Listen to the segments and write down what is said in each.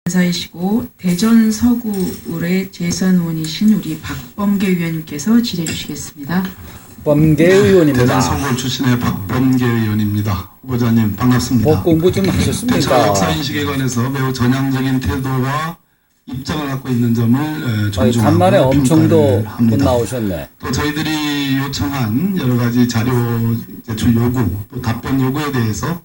사이시고 대전 서구을의 재선 의원이신 우리 박범계 의원님께서 질의해 주시겠습니다. 범계 의원입니다. 대전 서구을 출신의 박범계 의원입니다. 후보자님 반갑습니다. 법 공부 좀 대전 하셨습니까? 역사인식에 관해서 매우 전향적인 태도와 입장을 갖고 있는 점을 존중하고 간만에 엄청도 평가를 곧 합니다. 나오셨네. 또 저희들이 요청한 여러 가지 자료 제출 요구, 또 답변 요구에 대해서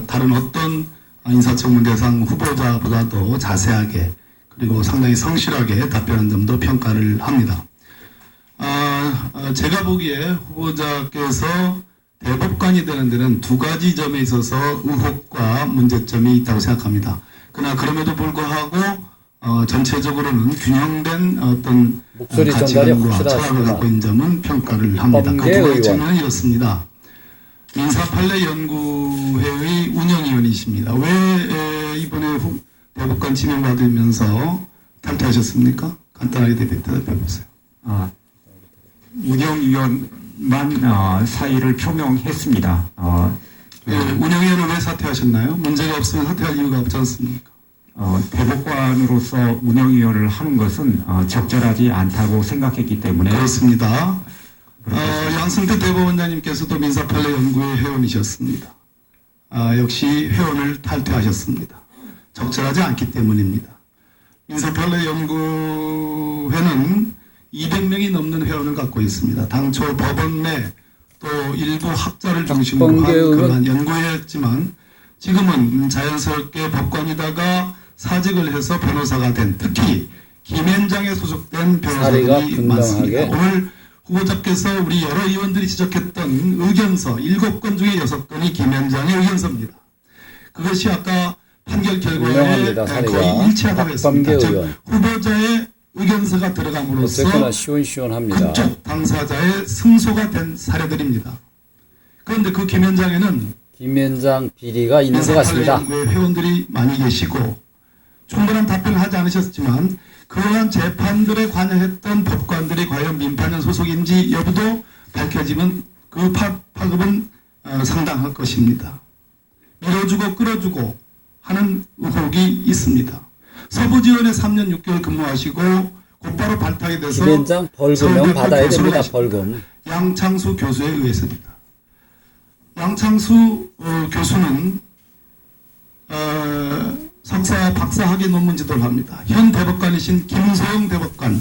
다른 어떤 인사청문 대상 후보자보다도 자세하게 그리고 상당히 성실하게 답변한 점도 평가를 합니다. 제가 보기에 후보자께서 대법관이 되는 데는 두 가지 점에 있어서 의혹과 문제점이 있다고 생각합니다. 그러나 그럼에도 불구하고 전체적으로는 균형된 어떤 목소리 전달이 가치관과 철학을 확실하시구나. 갖고 있는 점은 평가를 합니다. 그 범계 두 번째 의원. 측면은 이렇습니다. 민사판례연구회의 운영위원이십니다. 왜 이번에 대법관 지명받으면서 탈퇴하셨습니까? 간단하게 대답해 보세요. 운영위원만 사의를 표명했습니다. 운영위원은 왜 사퇴하셨나요? 문제가 없으면 사퇴할 이유가 없지 않습니까? 대법관으로서 운영위원을 하는 것은 적절하지 않다고 생각했기 때문에 그렇습니다. 양승태 대법원장님께서도 민사판례연구회 회원이셨습니다. 역시 회원을 탈퇴하셨습니다. 적절하지 않기 때문입니다. 민사판례연구회는 200명이 넘는 회원을 갖고 있습니다. 당초 법원 내 또 일부 학자를 중심으로 한 그러한 연구회였지만 지금은 자연스럽게 법관이다가 사직을 해서 변호사가 된, 특히 김앤장에 소속된 변호사들이 많습니다. 오늘 후보자께서 우리 여러 의원들이 지적했던 의견서 7건 중에 6건이 김앤장의 의견서입니다. 그것이 아까 판결 결과에 거의 일치하다고 했습니다. 즉 후보자의 의견서가 들어감으로써 어쨌거나 시원시원합니다. 그쪽 당사자의 승소가 된 사례들입니다. 그런데 그 김앤장에는 김앤장 비리가 있는 것 같습니다. 회원들이 많이 계시고 충분한 답변을 하지 않으셨지만 그러한 재판들에 관여했던 법관들이 과연 민판연 소속인지 여부도 밝혀지면 그 파급은 상당할 것입니다. 밀어주고 끌어주고 하는 의혹이 있습니다. 서부지원에 3년 6개월 근무하시고 곧바로 발탁이 돼서 김앤장 벌금형 받아야 됩니다. 벌금. 양창수 교수에 의해서입니다. 양창수 교수는 석사, 박사학위 논문 지도를 합니다. 현 대법관이신 김소영 대법관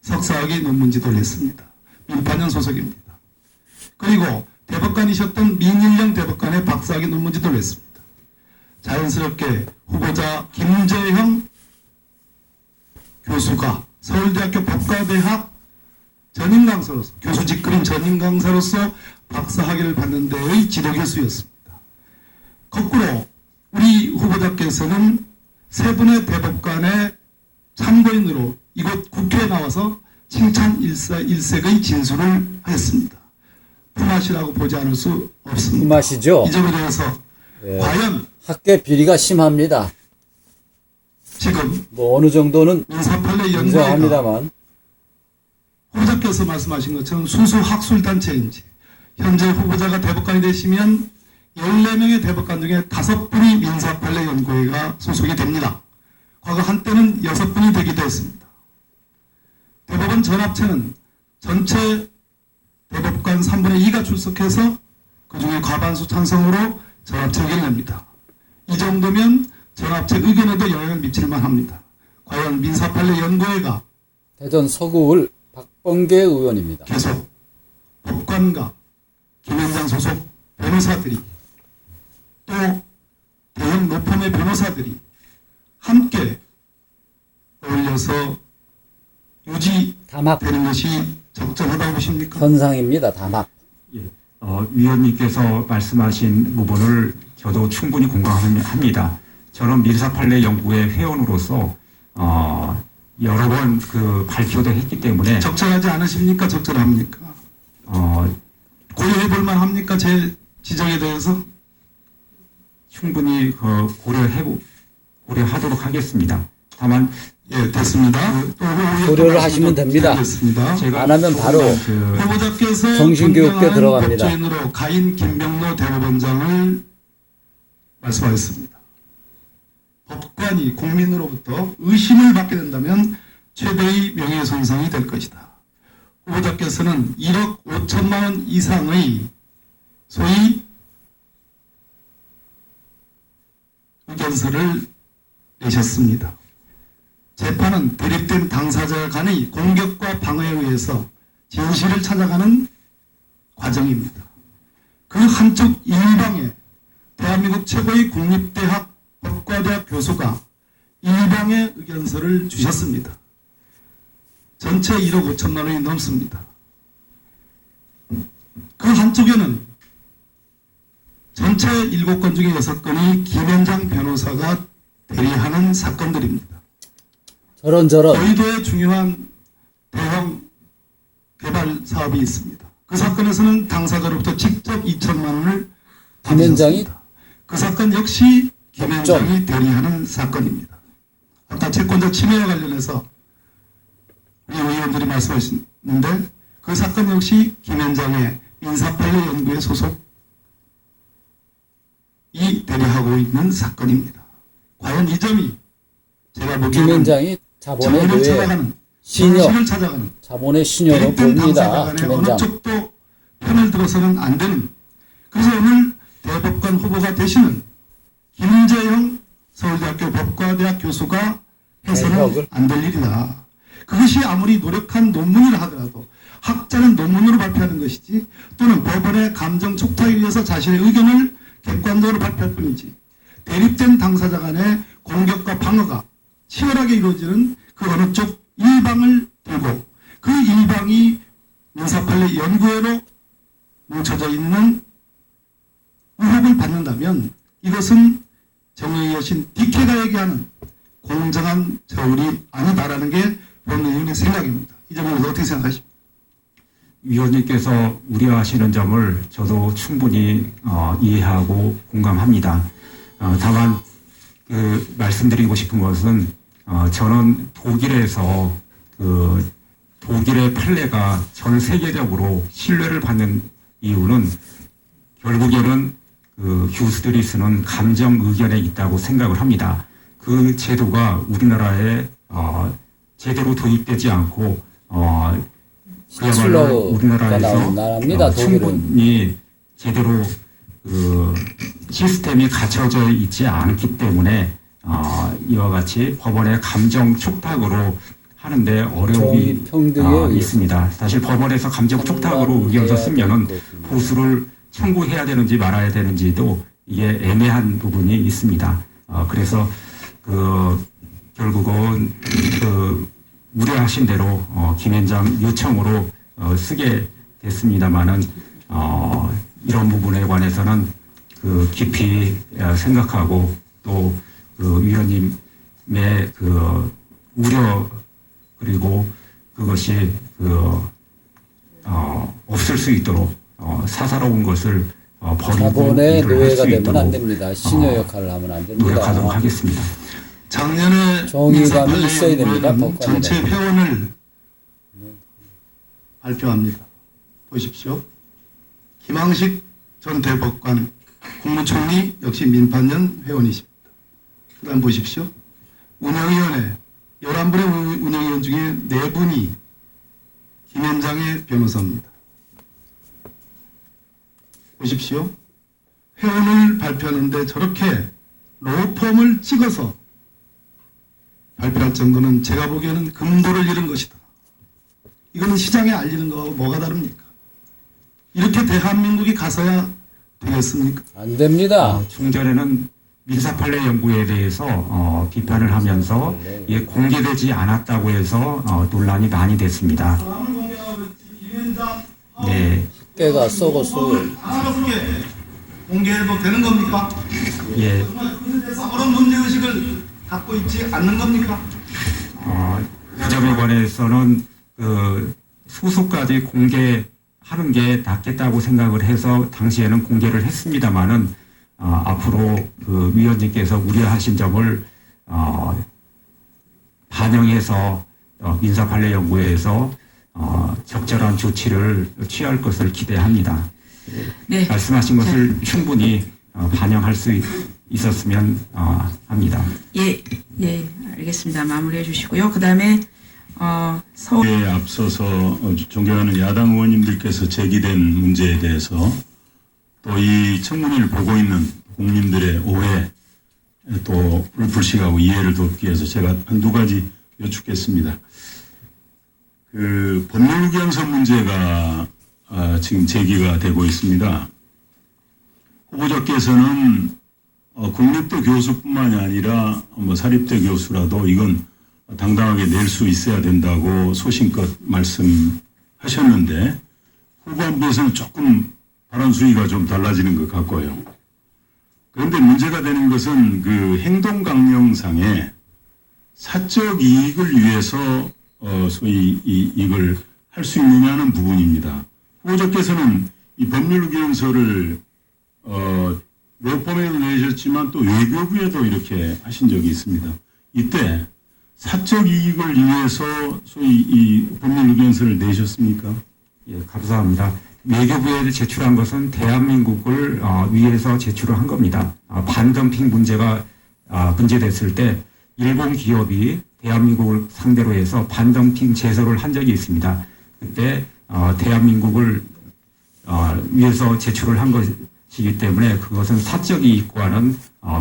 석사학위 논문 지도를 했습니다. 민판연 소속입니다. 그리고 대법관이셨던 민일령 대법관의 박사학위 논문 지도를 했습니다. 자연스럽게 후보자 김재형 교수가 서울대학교 법과대학 전임 강사로서 교수 직급인 전임 강사로서 박사학위를 받는 데의 지도 교수였습니다. 거꾸로 우리 후보자께서는 세 분의 대법관의 참고인으로 이곳 국회에 나와서 칭찬 일색의 진술을 하였습니다. 품앗이라고 보지 않을 수 없습니다. 품앗이죠? 이 점에 대해서 과연 학계 비리가 심합니다. 지금 뭐 어느 정도는 민사판례 연구회가 인정합니다만 후보자께서 말씀하신 것처럼 순수 학술단체인지 현재 후보자가 대법관이 되시면 14명의 대법관 중에 5분이 민사판례 연구회가 소속이 됩니다. 과거 한때는 6분이 되기도 했습니다. 대법원 전합체는 전체 대법관 3분의 2가 출석해서 그중에 과반수 찬성으로 전합체 의견을 냅니다. 이 정도면 전합체 의견에도 영향을 미칠 만합니다. 과연 민사판례 연구회가 대전 서구을 박범계 의원입니다. 계속 법관과 김앤장 소속 변호사들이 또 대형 로펌의 변호사들이 함께 어울려서 담합. 유지되는 것이 적절하다고 보십니까? 현상입니다. 담합. 위원님께서 말씀하신 부분을 저도 충분히 공감합니다. 저는 민사판례연구회 회원으로서 여러 번 발표도 했기 때문에 적절하지 않으십니까? 적절합니까? 고려해 볼 만합니까? 제 지적에 대해서? 충분히 고려하도록 하겠습니다. 다만 예, 됐습니다. 고려를 하시면 됩니다. 안 하면 바로 후보자께서 정신교육대 들어갑니다. 법조인으로 가인 김병로 대법원장을 말씀하셨습니다. 법관이 국민으로부터 의심을 받게 된다면 최대의 명예손상이 될 것이다. 후보자께서는 1억 5천만 원 이상의 소위 의견서를 내셨습니다. 재판은 대립된 당사자 간의 공격과 방어에 의해서 진실을 찾아가는 과정입니다. 그 한쪽 일방에 대한민국 최고의 국립대학 법과대학 교수가 일방의 의견서를 주셨습니다. 전체 1억 5천만 원이 넘습니다. 그 한쪽에는 전체 7건 중에 6건이 김현장 변호사가 대리하는 사건들입니다. 저런 저희도의 중요한 대형 개발 사업이 있습니다. 그 사건에서는 당사자로부터 직접 2천만 원을 김현장이 받으셨습니다. 그 사건 역시 김현장이 대리하는 사건입니다. 아까 채권자 침해와 관련해서 우리 의원들이 말씀하셨는데 그 사건 역시 김현장의 민사판례 연구에 소속이 대리하고 있는 사건입니다. 과연 이 점이 제가 보기에는 김현장이 자본의 정의를 노예 찾아가는 시녀, 진실을 찾아가는 자본의 시녀로 대립된 당사자 봅니다. 간에 어느 김현장. 쪽도 편을 들어서는 안 되는, 그래서 오늘 대법관 후보가 되시는 김재형 서울대학교 법과대학 교수가 해서는 안 될 일이다. 그것이 아무리 노력한 논문이라 하더라도 학자는 논문으로 발표하는 것이지 또는 법원의 감정 촉탁에 의해서 자신의 의견을 객관적으로 발표할 뿐이지 대립된 당사자 간의 공격과 방어가 치열하게 이루어지는 그 어느 쪽 일방을 들고 그 일방이 민사판례 연구회로 뭉쳐져 있는 의혹을 받는다면 이것은 정의의 여신 디케가 얘기하는 공정한 저울이 아니다라는 게 본의원의 생각입니다. 이 점을 어떻게 생각하십니까? 위원님께서 우려하시는 점을 저도 충분히 이해하고 공감합니다. 다만 말씀드리고 싶은 것은 저는 독일에서 독일의 판례가 전 세계적으로 신뢰를 받는 이유는 결국에는 교수들이 쓰는 감정 의견에 있다고 생각을 합니다. 그 제도가 우리나라에 제대로 도입되지 않고 그야말로 우리나라에서 나라입니다. 독일은. 충분히 제대로 시스템이 갖춰져 있지 않기 때문에 이와 같이 법원의 감정 촉탁으로 하는데 어려움이 있습니다. 사실 법원에서 감정 촉탁으로 의견서 쓰면은 보수를 청구해야 되는지 말아야 되는지도 이게 애매한 부분이 있습니다. 그래서 결국은 우려하신 대로 김현장 요청으로 쓰게 됐습니다만은 이런 부분에 관해서는 깊이 생각하고 또 위원님의 우려 그리고 그것이 없을 수 있도록 사사로운 것을 버리고 자본의 일을 할 노예가 수 되면 있도록 안 됩니다. 시녀 역할을 하면 안 됩니다. 노력하도록 하겠습니다. 작년에 정의감이 있어야 됩니다. 민사판례연구회는 법관에. 전체 회원을 발표합니다. 보십시오. 김항식 전 대법관 국무총리 역시 민판연 회원이십니다. 그 다음 보십시오. 운영위원회 11분의 운영위원 중에 4분이 김현장의 변호사입니다. 보십시오. 회원을 발표하는데 저렇게 로펌을 찍어서 발표할 정도는 제가 보기에는 금도를 잃은 것이다. 이거는 시장에 알리는 거하고 뭐가 다릅니까? 이렇게 대한민국이 가서야 되겠습니까? 안 됩니다. 중전에는 민사판례 연구에 대해서 비판을 하면서 이게 공개되지 않았다고 해서 논란이 많이 됐습니다. 네. 깨가 썩었어요. 공개해도 되는 겁니까? 예. 그런 문제의식을 갖고 있지 않는 겁니까? 그 점에 관해서는 소속까지 공개하는 게 낫겠다고 생각을 해서 당시에는 공개를 했습니다만은 앞으로 위원님께서 우려하신 점을 반영해서 민사판례연구회에서 적절한 조치를 취할 것을 기대합니다. 네. 말씀하신 것을 충분히 반영할 수 있었으면 합니다. 예, 알겠습니다. 마무리해 주시고요. 그 다음에 서울 에 앞서서 존경하는 야당 의원님들께서 제기된 문제에 대해서 또 이 청문회를 보고 있는 국민들의 오해 또 불식하고 이해를 돕기 위해서 제가 한두 가지 여쭙겠습니다. 그 법률견서 문제가 지금 제기가 되고 있습니다. 후보자께서는 국립대 교수뿐만이 아니라 뭐 사립대 교수라도 이건 당당하게 낼 수 있어야 된다고 소신껏 말씀하셨는데 후보안부에서는 조금 발언 수위가 좀 달라지는 것 같고요. 그런데 문제가 되는 것은 그 행동강령상에 사적 이익을 위해서 소위 이걸 할 수 있느냐는 부분입니다. 후보자께서는 이 법률견서를 로펌에도 내셨지만 또 외교부에도 이렇게 하신 적이 있습니다. 이때 사적 이익을 위해서 소위 이 법률견서를 내셨습니까? 예, 감사합니다. 외교부에 제출한 것은 대한민국을 위해서 제출을 한 겁니다. 반덤핑 문제가 문제됐을 때 일본 기업이 대한민국을 상대로 해서 반덤핑 제소를 한 적이 있습니다. 그때 대한민국을 위해서 제출을 한 것이기 때문에 그것은 사적 이익과는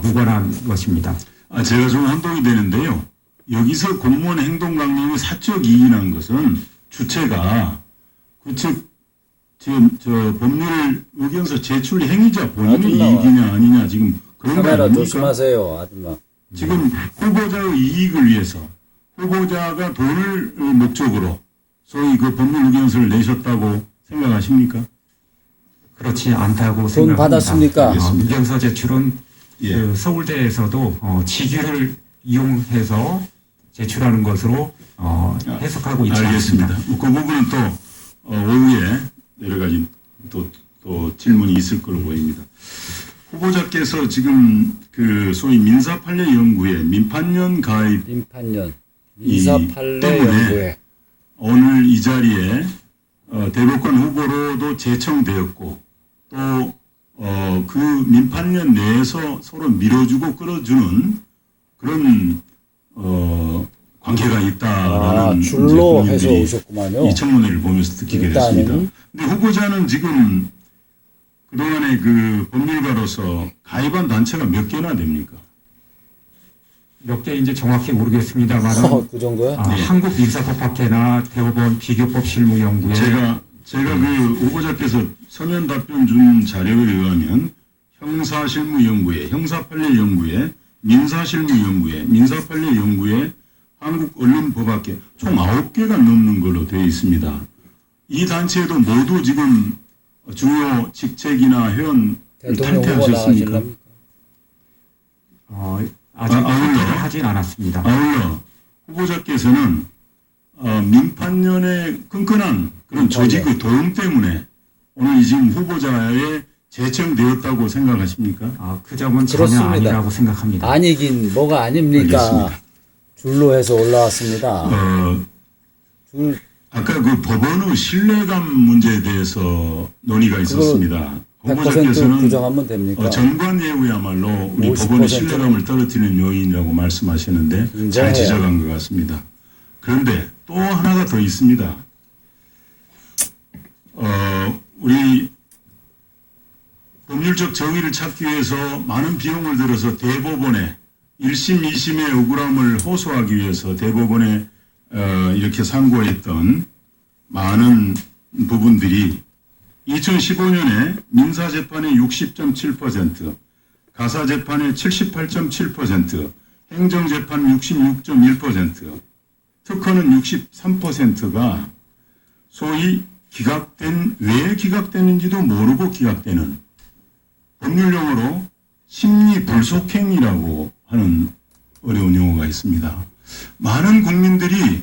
무관한 것입니다. 제가 좀 혼동이 되는데요. 여기서 공무원 행동강령의 사적 이익이라는 것은 주체가 그즉 지금 법률 의견서 제출 행위자 본인의 이익이냐 아니냐 지금 그런 거 카메라 아닙니까? 조심하세요, 아줌마. 지금 후보자의 이익을 위해서 후보자가 돈을 목적으로 소위 그 법률 의견서를 내셨다고 생각하십니까? 그렇지 않다고 돈 생각합니다. 받았습니까? 의견서 제출은 예. 그 서울대에서도 직위를 이용해서 제출하는 것으로 해석하고 있지 알겠습니다. 않습니다. 그 부분은 또 오후에 여러 가지 또 질문이 있을 걸로 보입니다. 후보자께서 지금 그 소위 민사판례 연구회 민판연 가입 민판연, 이 민사판례 때문에 연구회. 오늘 이 자리에 대법관 후보로도 제청되었고 또 그 민판연 내에서 서로 밀어주고 끌어주는 그런 관계가 있다라는 줄로 이제 해서 국민들이 오셨구만요. 이 청문회를 보면서 듣게 일단은 됐습니다. 근데 후보자는 지금 그동안에 그 법률가로서 가입한 단체가 몇 개나 됩니까? 몇 개 이제 정확히 모르겠습니다만 그 정도야? 네. 한국민사법학회나 대법원 비교법 실무연구회 제가 그 후보자께서 서면 답변 준 자료에 의하면 형사실무연구회, 형사판례연구회, 민사실무연구회, 민사판례연구회, 한국언론법학회 총 9개가 넘는 걸로 되어 있습니다. 이 단체도 모두 지금 주요 직책이나 회원을 대통령 후보 탈퇴하셨습니까? 나가실랍니까? 아직 아울러. 탈퇴를 하진 않았습니다. 아울러 후보자께서는 민판연의 끈끈한 그런 조직의 도움 때문에 오늘 지금 후보자에 제청되었다고 생각하십니까? 그 점은 그렇습니다. 전혀 아니라고 생각합니다. 아니긴 뭐가 아닙니까? 알겠습니다. 줄로 해서 올라왔습니다. 줄 아까 그 법원의 신뢰감 문제에 대해서 논의가 있었습니다. 100% 후보자께서는 부정하면 됩니까? 정관 예우야말로 우리 50% 법원의 신뢰감을 떨어뜨리는 요인이라고 말씀하셨는데 잘 인정해요. 지적한 것 같습니다. 그런데 또 하나가 더 있습니다. 우리 법률적 정의를 찾기 위해서 많은 비용을 들여서 대법원에 1심, 2심의 억울함을 호소하기 위해서 대법원에 이렇게 상고했던 많은 부분들이 2015년에 민사재판의 60.7%, 가사재판의 78.7%, 행정재판 66.1%, 특허는 63%가 소위 기각된, 왜 기각됐는지도 모르고 기각되는 법률용어로 심리불속행이라고 하는 어려운 용어가 있습니다. 많은 국민들이